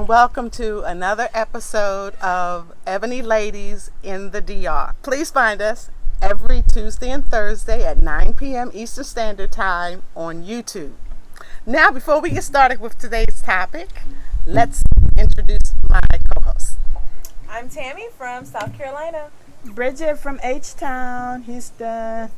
and welcome to another episode of Ebony Ladies in the DR. Please find us every Tuesday and Thursday at 9 p.m. Eastern Standard Time on YouTube. Now, before we get started with today's topic, let's introduce my co-hosts. I'm Tammy from South Carolina. Bridget from H-Town, Houston.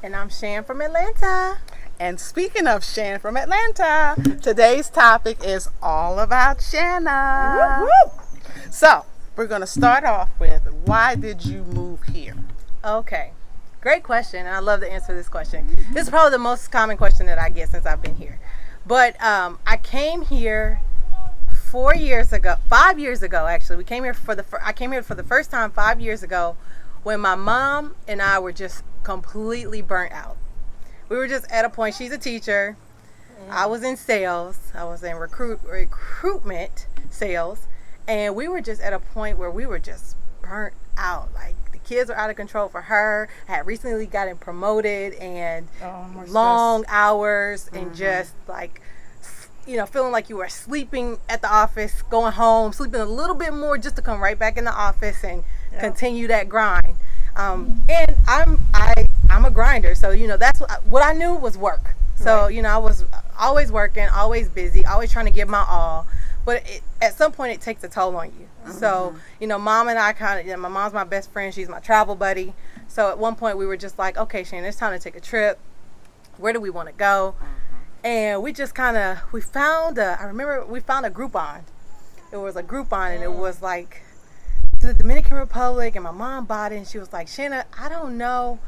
And I'm Shan from Atlanta. And speaking of Shanna from Atlanta, today's topic is all about Shanna. Whoop, whoop. So, we're going to start off with, why did you move here? Okay, great question, and I love to answer this question. This is probably the most common question that I get since I've been here. But I came here 5 years ago actually. I came here for the first time 5 years ago when my mom and I were just completely burnt out. We were just at a point. She's a teacher. I was in sales. I was in recruitment sales. And we were just at a point where we were just burnt out. Like, the kids were out of control for her. I had recently gotten promoted and long hours and just like, feeling like you were sleeping at the office, going home, sleeping a little bit more just to come right back in the office and continue that grind. And I'm a grinder, so that's what I knew was work. So I was always working, always busy, always trying to give my all. But at some point, it takes a toll on you. Mm-hmm. So mom and I my mom's my best friend. She's my travel buddy. So at one point, we were just like, okay, Shane, it's time to take a trip. Where do we want to go? Mm-hmm. And we just we found a Groupon. It was a Groupon, and it was like to the Dominican Republic, and my mom bought it, and she was like, Shanna, I don't know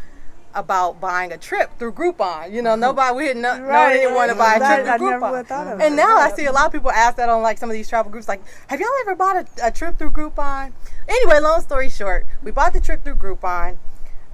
about buying a trip through Groupon. Nobody, we didn't know anyone to buy a trip through Groupon. And now I see a lot of people ask that on like some of these travel groups, like, have y'all ever bought a trip through Groupon? Anyway, long story short, we bought the trip through Groupon.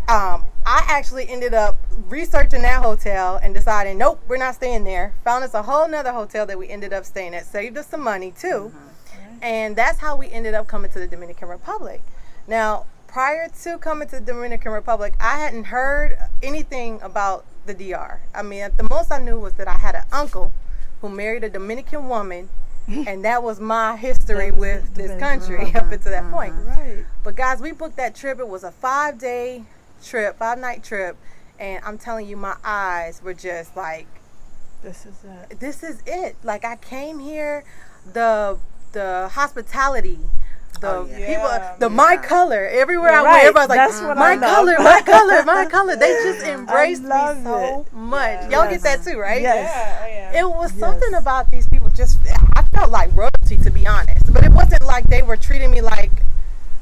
I actually ended up researching that hotel and deciding, nope, we're not staying there. Found us a whole nother hotel that we ended up staying at. Saved us some money too. Mm-hmm. And that's how we ended up coming to the Dominican Republic. Now, prior to coming to the Dominican Republic, I hadn't heard anything about the DR. I mean, at the most I knew was that I had an uncle who married a Dominican woman, and that was my history with this country up until that point. Right. But guys, we booked that trip. It was a 5-night trip, and I'm telling you, my eyes were just like, this is it. Like, I came here, the hospitality, my color, everywhere I went, everybody's like, my color. They just embraced me so much. Yeah. Y'all get that too, right? Yes. It was something about these people, I felt like royalty, to be honest. But it wasn't like they were treating me like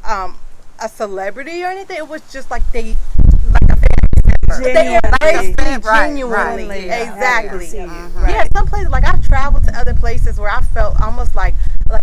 a celebrity or anything. It was just like they genuinely. Exactly. Yeah, some places, like, I've traveled to other places where I felt almost like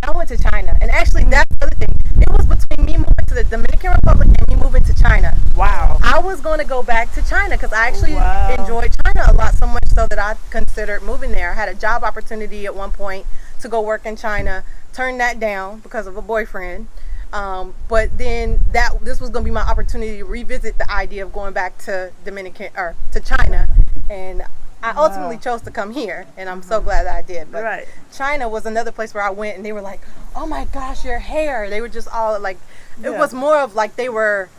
I went to China. And actually, that's the other thing. It was between me moving to the Dominican Republic and me moving to China. Wow. I was going to go back to China because I actually enjoyed China a lot, so much so that I considered moving there. I had a job opportunity at one point to go work in China. Turned that down because of a boyfriend. But then this was going to be my opportunity to revisit the idea of going back to to China, and I ultimately chose to come here, and I'm so glad that I did. But China was another place where I went, and they were like, "Oh my gosh, your hair!" They were just all like, it was more of like they were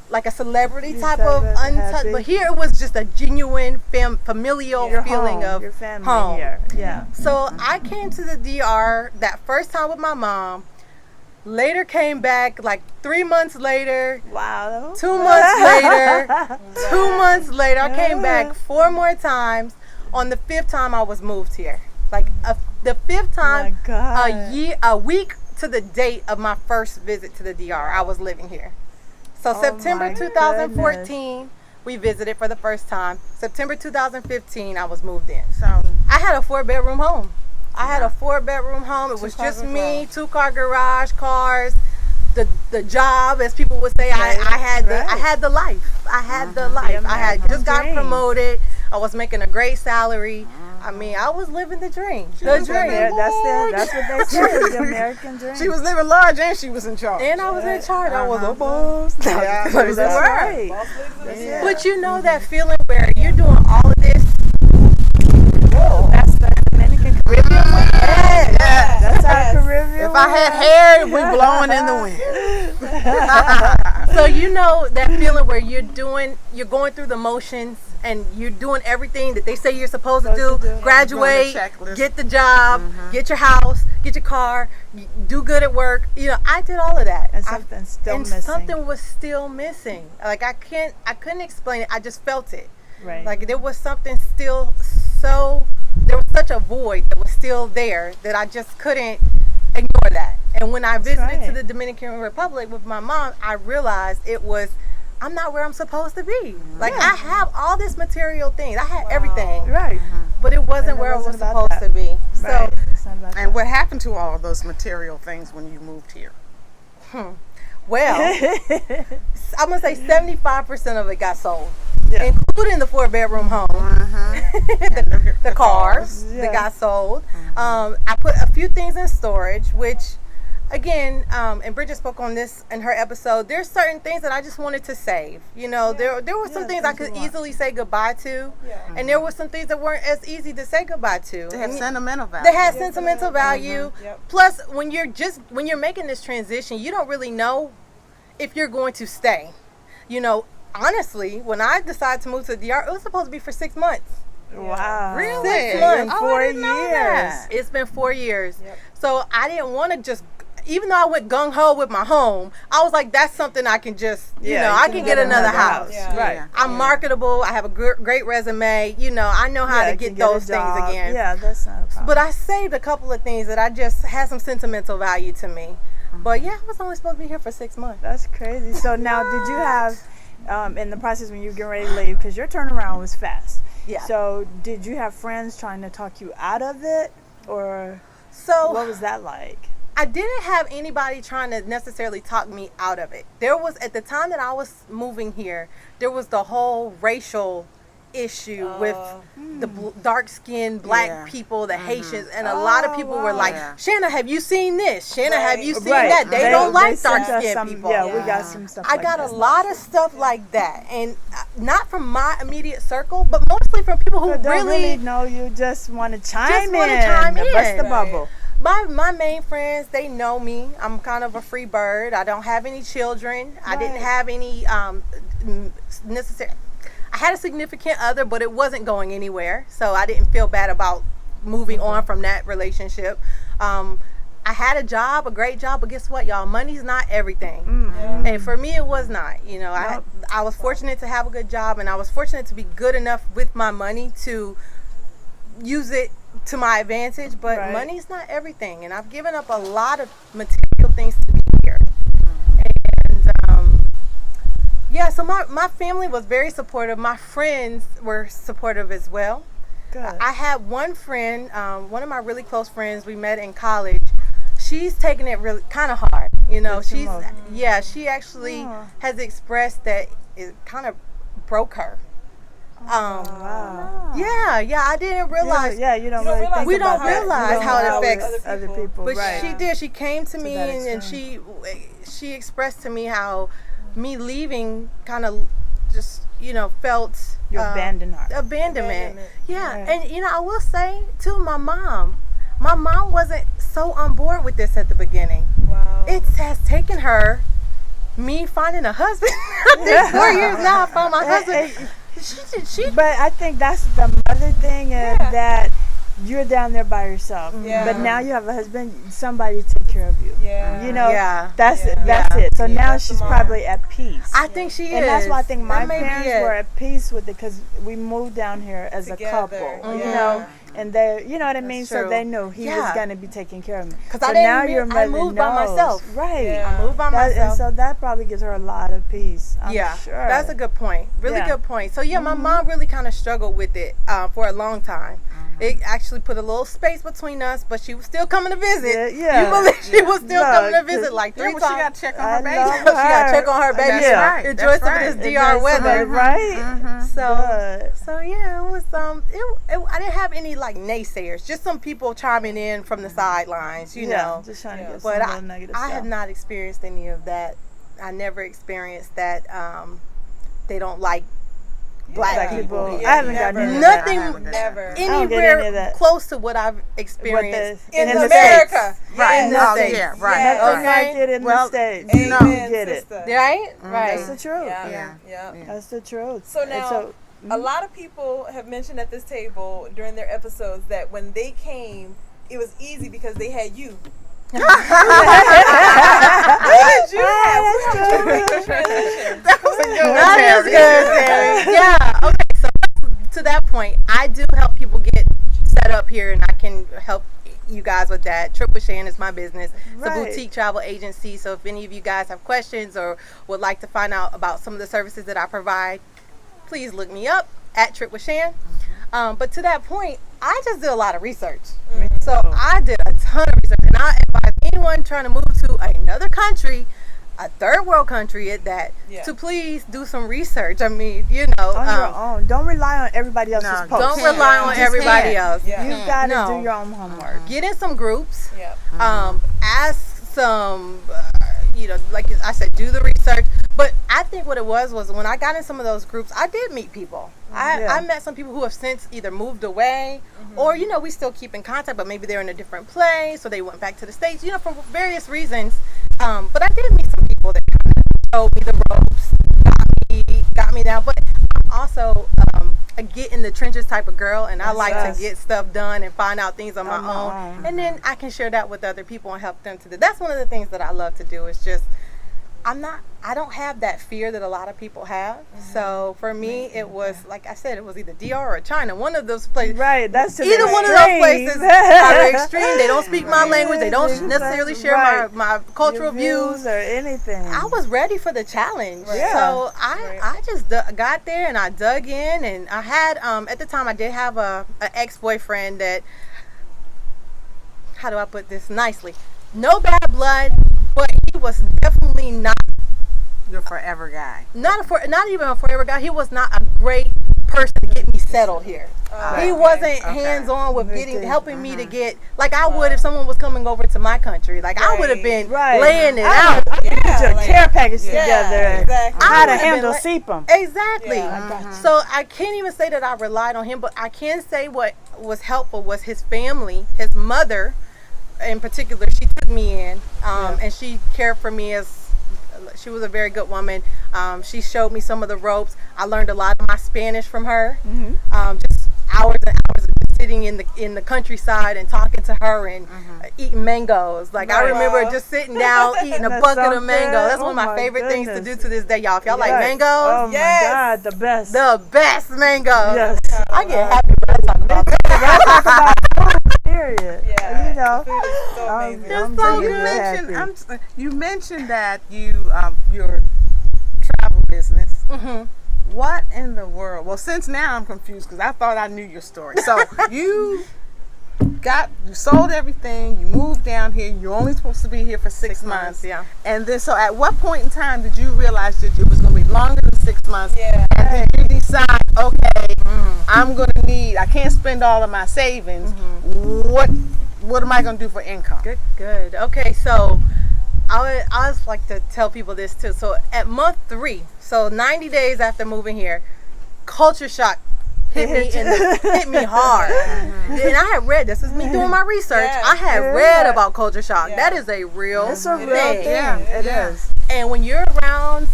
like a celebrity type of untouched. But here it was just a genuine familial feeling of your family home. Here. Yeah. So I came to the DR that first time with my mom. Later came back like 3 months later. Wow. 2 months later. 2 months later. I came back 4 more times. On the 5th time I was moved here. Like the 5th time, a week to the date of my first visit to the DR, I was living here. So September 2014, we visited for the first time. September 2015, I was moved in. So I had a 4-bedroom home. It was just me, 2-car garage, cars, the job, as people would say. I had the life. I had just got promoted. I was making a great salary. I mean, I was living the dream. That's what they say, the American dream. She was living large and she was in charge. And I was in charge. I was a boss. Yeah, that's right. But you know that feeling where you're doing all of this. That's the Dominican Caribbean way. Yes. Yes. That's our Caribbean. If I had hair, we blowing in the wind. So you know that feeling where you're going through the motions and you're doing everything that they say you're supposed to do. Graduate, Doing the checklist. get the job, get your house, get your car, do good at work. You know, I did all of that. And something's still and missing. something was still missing. Like I couldn't explain it. I just felt it. Right. Like there was something still there was such a void that was still there that I just couldn't ignore that. And when I visited to the Dominican Republic with my mom, I realized I'm not where I'm supposed to be. Like I have all this material things. I had everything. Right. But it wasn't where I was supposed to be. Right. So And what happened to all of those material things when you moved here? well, I'm gonna say 75% of it got sold. Yeah. Including the 4-bedroom home, the cars that got sold. I put a few things in storage, which, again, and Bridget spoke on this in her episode. There's certain things that I just wanted to save. You know, there were some things I could easily say goodbye to, and there were some things that weren't as easy to say goodbye to. They have sentimental value. They had sentimental value. Plus, when you're making this transition, you don't really know if you're going to stay. You know, honestly, when I decided to move to the DR, it was supposed to be for 6 months. Wow. Really? 6 months. Oh, I didn't know that. It's been 4 years. So I didn't want to just, even though I went gung-ho with my home, I was like, that's something I can just, I can get another house. Right. I'm marketable. I have a great resume. You know, I know how to get those things again. Yeah, that's not a problem. But I saved a couple of things that I just had some sentimental value to me. But yeah, I was only supposed to be here for 6 months. That's crazy. So now, did you have, in the process when you were getting ready to leave, because your turnaround was fast. Yeah. So did you have friends trying to talk you out of it, or So what was that like? I didn't have anybody trying to necessarily talk me out of it. There was, at the time that I was moving here, there was the whole racial issue with the dark-skinned black people, the Haitians, and a lot of people were like, Shanna, have you seen this? Shanna, have you seen that? They don't like dark-skinned people. Yeah, we got some stuff I like got that. a lot of stuff like that, and not from my immediate circle, but mostly from people who Don't really know you, just want to chime Just in. wanna chime in. Bust the bubble. My main friends, they know me. I'm kind of a free bird. I don't have any children. I didn't have any necessary. I had a significant other, but it wasn't going anywhere, so I didn't feel bad about moving on from that relationship. I had a job, a great job, but guess what, y'all? Money's not everything, and for me, it was not. You know, I was fortunate to have a good job, and I was fortunate to be good enough with my money to use it to my advantage. But money's not everything, and I've given up a lot of material things to be here. Yeah, so my family was very supportive. My friends were supportive as well. Good. I had one friend, one of my really close friends we met in college. She's taking it really kind of hard. You know, she actually has expressed that it kind of broke her. Wow. Yeah, I didn't realize. Yeah, you don't really think we about don't that. realize You don't how it know affects other people. But Right. she did. She came to me that and she expressed to me how me leaving kind of just, felt You abandoned her. abandonment. Yeah. Right. And I will say too, my mom wasn't so on board with this at the beginning. Wow. It has taken her, me finding a husband. I think 4 years now I found my husband. But I think that's the mother thing is that you're down there by yourself. Yeah. But now you have a husband, somebody to take care of you. Yeah. You know, That's that's it. So now she's probably at peace. I think she is. And that's why I think my That may be parents it. were at peace with it because we moved down here as a couple. You know, and they, you know what I mean? So true. they knew he was going to be taking care of me. Because so I didn't now your I mother moved by knows. myself. Right. I moved by And myself. so that probably gives her a lot of peace. I'm sure. That's a good point. Really good point. So my mom really kind of struggled with it for a long time. It actually put a little space between us, but she was still coming to visit. Yeah. You believe she was still coming to visit like 3 times. She got to check on her I baby. love She got to check on her baby. That's right. Enjoy That's some right. of this DR weather. Right? So yeah, it was I didn't have any like naysayers, just some people chiming in from the sidelines, you know. Just trying to get But some little negative I stuff. have not experienced any of that. I never experienced that they don't like black people. I haven't gotten into Nothing, that. anywhere close to what I've experienced in America. Right. In the States. Yeah, right. Nothing like it in the States. You get it. Right? Right. That's the truth. Yeah. That's the truth. So now, a lot of people have mentioned at this table during their episodes that when they came, it was easy because they had you. What did you make the transition? That was a good one, That is good, Terry. Yeah. Okay. So to that point, I do help people get set up here, and I can help you guys with that. Trip with Shanna is my business. It's a boutique travel agency. So if any of you guys have questions or would like to find out about some of the services that I provide, please look me up at Trip with Shan. But to that point, I just did a lot of research. So I did a ton of research, and I advise anyone trying to move to another country, a third world country at that, to please do some research. I mean, you know, on your own. Don't rely on everybody else's posts. Don't rely on everybody else. You gotta do your own homework. Get in some groups. Ask some, you know, like I said, do the research. But I think what it was when I got in some of those groups, I did meet people. I met some people who have since either moved away or, you know, we still keep in contact, but maybe they're in a different place or they went back to the States, you know, for various reasons. But I did meet some people that kind of showed me the ropes, got me down. But I'm also a get in the trenches type of girl, and I like to get stuff done and find out things on my own. And then I can share that with other people and help them to do. That's one of the things that I love to do is just, I don't have that fear that a lot of people have. So for me, it was, like I said, it was either DR or China. One of those places. Right, that's either one of those places are extreme. They don't speak my language. They don't necessarily share my cultural views or anything. I was ready for the challenge. So I just got there and I dug in, and I had, at the time I did have an ex-boyfriend that, how do I put this nicely? No bad blood, but he was definitely not your forever guy. Not even a forever guy. He was not a great person to get me settled here. He wasn't hands-on with helping me to get, like I would if someone was coming over to my country. Like I would have been laying it out. I could get you a care package together. Exactly. How to handle sepum. Exactly. So I can't even say that I relied on him, but I can say what was helpful was his family, his mother in particular. She took me in and she cared for me as she was a very good woman. She showed me some of the ropes. I learned a lot of my Spanish from her. Just hours and hours of sitting in the countryside and talking to her and eating mangoes. Like I remember just sitting down eating a bucket of mango. That's one of my favorite things to do to this day, y'all. If y'all like mangoes, oh my God, the best. The best mangoes. Yes. I get happy when I talk about mangoes. Period. Yeah. You know, food is so amazing. It's so you mentioned that your travel business. What in the world? Well, since now I'm confused because I thought I knew your story. So you sold everything. You moved down here. You're only supposed to be here for 6 months. Yeah. And then, so at what point in time did you realize that it was going to be longer than 6 months? Yeah. And then you decide, okay, I'm going to I can't spend all of my savings. What am I going to do for income? Good. Okay, so I always like to tell people this too. So at month 3, so 90 days after moving here, culture shock hit me hard. And I had read, this is me doing my research, I had read about culture shock. That is a real it's a thing. real thing. Yeah. It is. And when you're around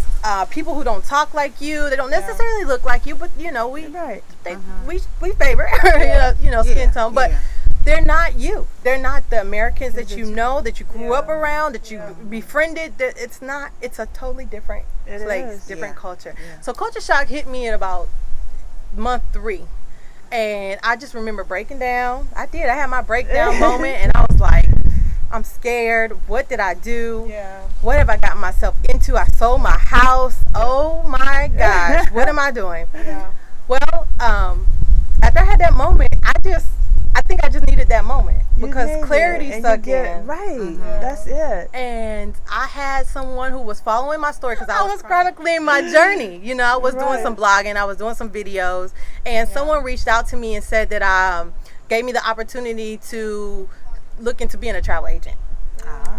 people who don't talk like you, they don't necessarily look like you, but you know, we favor skin tone, but they're not you. They're not the Americans that you know, that you grew up around, that you befriended. It's a totally different place, different culture. So culture shock hit me at about month 3. And I just remember breaking down. I had my breakdown moment, and I was like, I'm scared. What did I do? Yeah. What have I got myself into? I sold my house. Oh my gosh. What am I doing? Yeah. Well, after I had that moment, I think I just needed that moment because clarity sucked in. Right. That's it. And I had someone who was following my story because I was chronicling my journey. You know, I was doing some blogging, I was doing some videos, and someone reached out to me and said that gave me the opportunity to look into being a travel agent.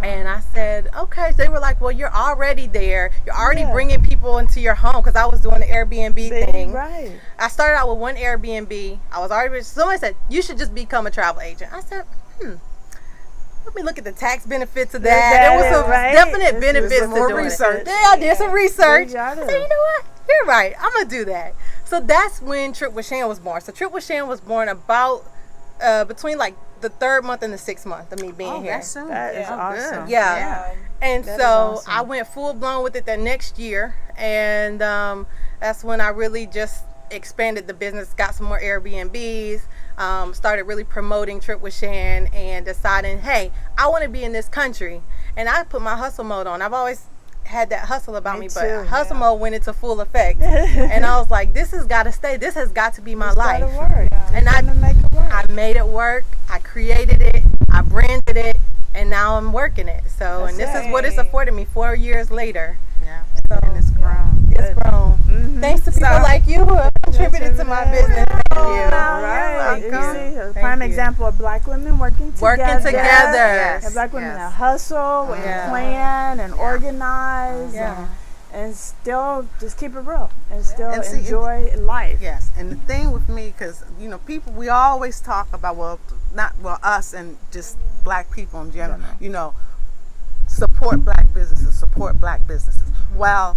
And I said, okay. So they were like, well, you're already there. You're already Yeah. bringing people into your home, because I was doing the Airbnb thing. Right. I started out with one Airbnb. I was already, someone said, you should just become a travel agent. I said, let me look at the tax benefits of that. There was some definite benefits to doing research. it. Yeah, I did some research. I Good said, you know what? You're right. I'm going to do that. So that's when Trip with Shan was born. So Trip with Shan was born about between like the 3rd month and the 6th month of me being here. That's soon. That is awesome. Yeah. And That is so awesome. I went full blown with it the next year. And that's when I really just expanded the business, got some more Airbnbs, started really promoting Trip with Shan, and deciding, hey, I want to be in this country. And I put my hustle mode on. I've always had that hustle about me, but too. hustle mode went into full effect. And I was like, this has got to stay. This has got to be my life. Gotta work. And I make it work. I made it work. I created it. I branded it, and now I'm working it. So, and this is what it's afforded me 4 years later. Yeah. So, And it's grown. it's grown. Thanks to people like you who have contributed to my business. Thank you. Right. You see, a prime example of black women working together. Working together. And black women that hustle and plan and organize and still just keep it real and still And see, enjoy life. Yes, and the thing with me, because people, we always talk about us and just black people in general. Support black businesses. Support black businesses. Well,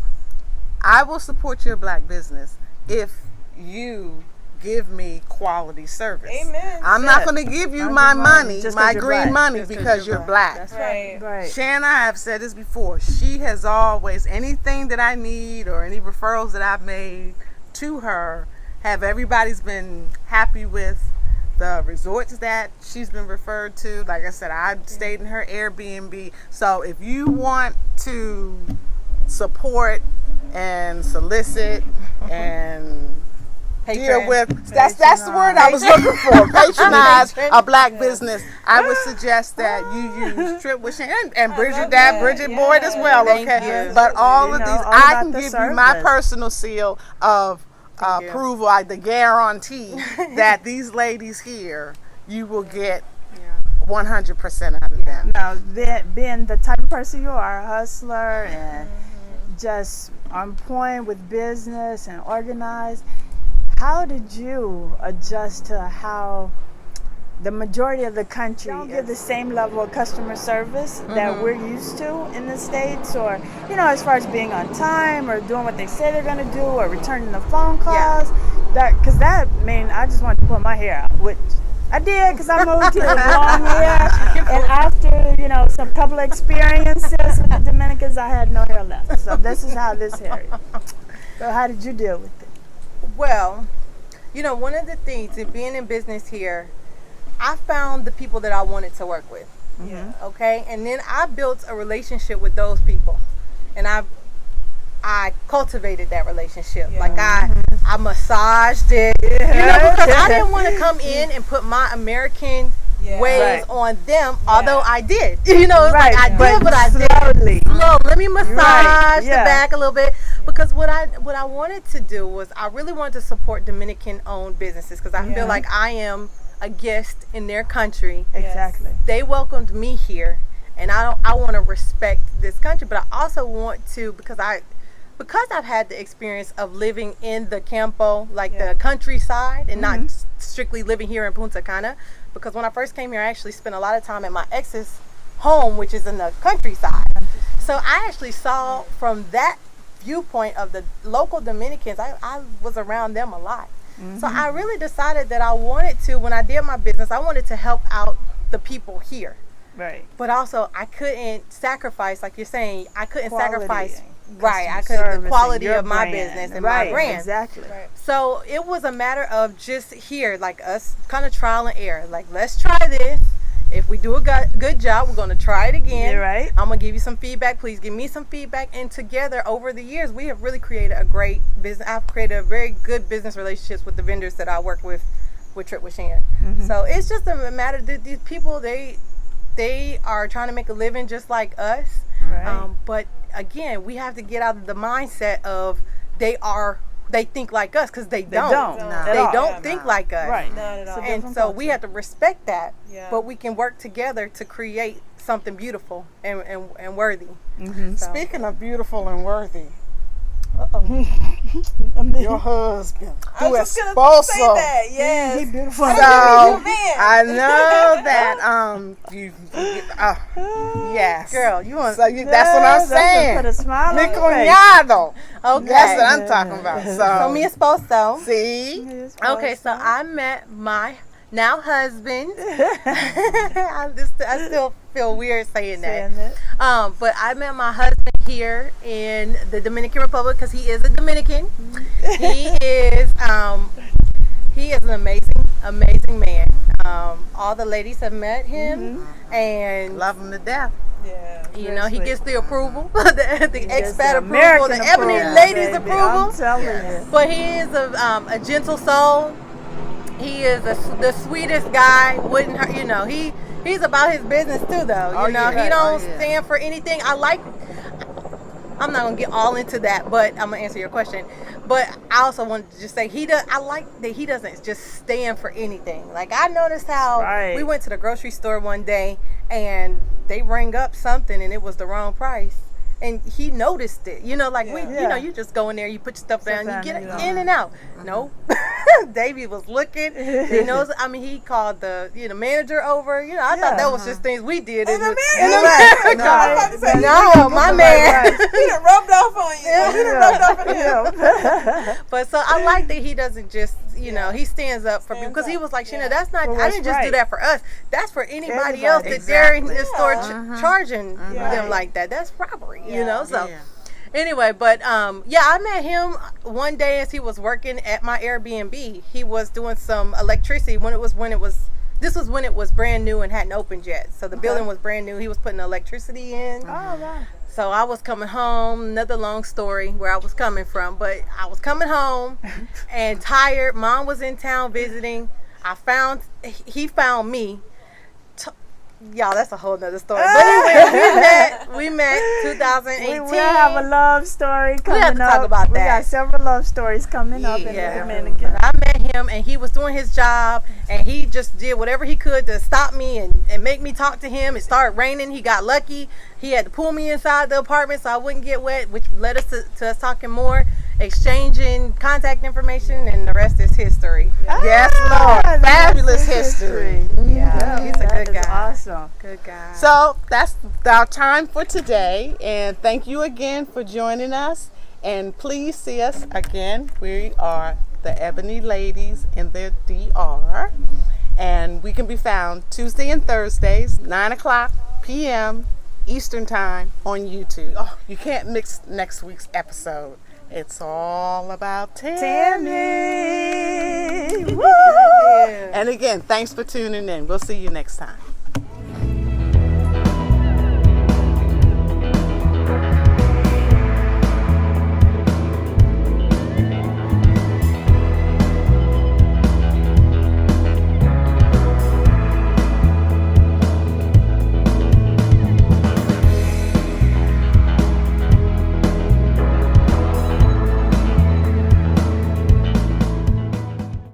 I will support your black business if you give me quality service. Amen. I'm not going to give you my money, just 'cause my you're green black. money, Just 'cause because you're you're black. That's Right. Right. Shanna, I have said this before. She has always, anything that I need or any referrals that I've made to her, everybody's been happy with the resorts that she's been referred to. Like I said, I stayed in her Airbnb. So if you want to support and solicit and deal with, that's the word I was looking for, patronize a black business, I would suggest that you use Trip with Shannon and Bridget Boyd as well. Thank Okay, you. but all of these, all I about can the give you my service. personal seal of approval, the guarantee that these ladies here, you will get 100% out of them. Now, being the type of person you are, a hustler and just on point with business and organized, how did you adjust to how the majority of the country don't give the same level of customer service that we're used to in the States, or as far as being on time or doing what they say they're going to do or returning the phone calls? I just wanted to pull my hair out, which I did because I moved here with long hair, and after some couple of experiences with the Dominicans, I had no hair left. So this is how this hair is. So how did you deal with it? Well, one of the things in being in business here, I found the people that I wanted to work with. Yeah. Okay, and then I built a relationship with those people, and I cultivated that relationship. Yeah. Like I massaged it, because I didn't want to come in and put my American ways on them. Although I did, it's like I did, but I did slow. Let me massage the back a little bit, because what I wanted to do was I really wanted to support Dominican-owned businesses, because I feel like I am a guest in their country. Exactly. They welcomed me here, and I want to respect this country, but I also want to, because I've had the experience of living in the campo, like the countryside, and not strictly living here in Punta Cana. Because when I first came here, I actually spent a lot of time at my ex's home, which is in the countryside. So I actually saw from that viewpoint of the local Dominicans. I was around them a lot. So I really decided that I wanted to, when I did my business, I wanted to help out the people here. Right. But also I couldn't sacrifice, like you're saying, I couldn't sacrifice the quality of my business and my brand. Exactly. Right. So it was a matter of just here, like us kind of trial and error. Like, let's try this. If we do a good job, we're going to try it again. You're right. I'm going to give you some feedback. Please give me some feedback. And together, over the years, we have really created a great business. I've created a very good business relationships with the vendors that I work with Trip with Shan. So it's just a matter that these people, they are trying to make a living just like us. Right. But again, we have to get out of the mindset of they think like us, because they don't. They don't think like us. Right. And Not at all. different so we culture. have to respect that. Yeah. But we can work together to create something beautiful and worthy. So. Speaking of beautiful and worthy, I your husband, I was just gonna say esposo. that. Yes. He beautiful. So You're a man. I know that yes, Girl, you want So that's what I'm saying. Put a smile on Mi your face. cuñado. okay? That's what I'm talking about. So me esposo. See, Okay, so I met my now husband. I still feel weird saying that. But I met my husband here in the Dominican Republic because he is a Dominican. He is an amazing man. All the ladies have met him, and love him to death. Yeah. you know he gets the approval, the Gets expat the approval, American the Ebony approval, Ladies baby. approval. I'm telling you. But he is a gentle soul. He is the sweetest guy. Wouldn't hurt, you know. He's about his business too, though. You know, he don't stand for anything. I'm not gonna get all into that, but I'm gonna answer your question. But I also want to just say I like that he doesn't just stand for anything. Like I noticed how we went to the grocery store one day and they rang up something and it was the wrong price. And he noticed it, you know, like you know, you just go in there, you put your stuff down, you get in and out. No, Davey was looking. He knows. I mean, he called the manager over. You know, I thought that was just things we did. And the man, no, my man. He done rubbed off on you. He done rubbed off on him. But so I like that he doesn't just, you know, he stands up for people because he was like, Shanna, that's not. I didn't just do that for us. That's for anybody else that they're in the store charging them like that. That's robbery. You know, so anyway, but I met him one day as he was working at my Airbnb. He was doing some electricity this was when it was brand new and hadn't opened yet. So the building was brand new. He was putting electricity in. Oh, wow. So I was coming home, another long story where I was coming from, but I was coming home and tired. Mom was in town visiting. He found me. Y'all, that's a whole nother story. But anyway, we met 2018. We have a love story coming up. We have to talk about that. We got several love stories coming up in the Dominican. I met him and he was doing his job and he just did whatever he could to stop me and make me talk to him. It started raining. He got lucky. He had to pull me inside the apartment so I wouldn't get wet, which led us to us talking more, exchanging contact information, and the rest is history. Yes, Lord. Fabulous history. Yeah, he's a good guy. Awesome. Good guy. So that's our time for today. And thank you again for joining us. And please see us again. We are the Ebony Ladies in the DR. And we can be found Tuesday and Thursdays, 9:00 p.m. Eastern Time on YouTube. Oh, you can't mix next week's episode. It's all about Tammy. Woo! And again, thanks for tuning in. We'll see you next time.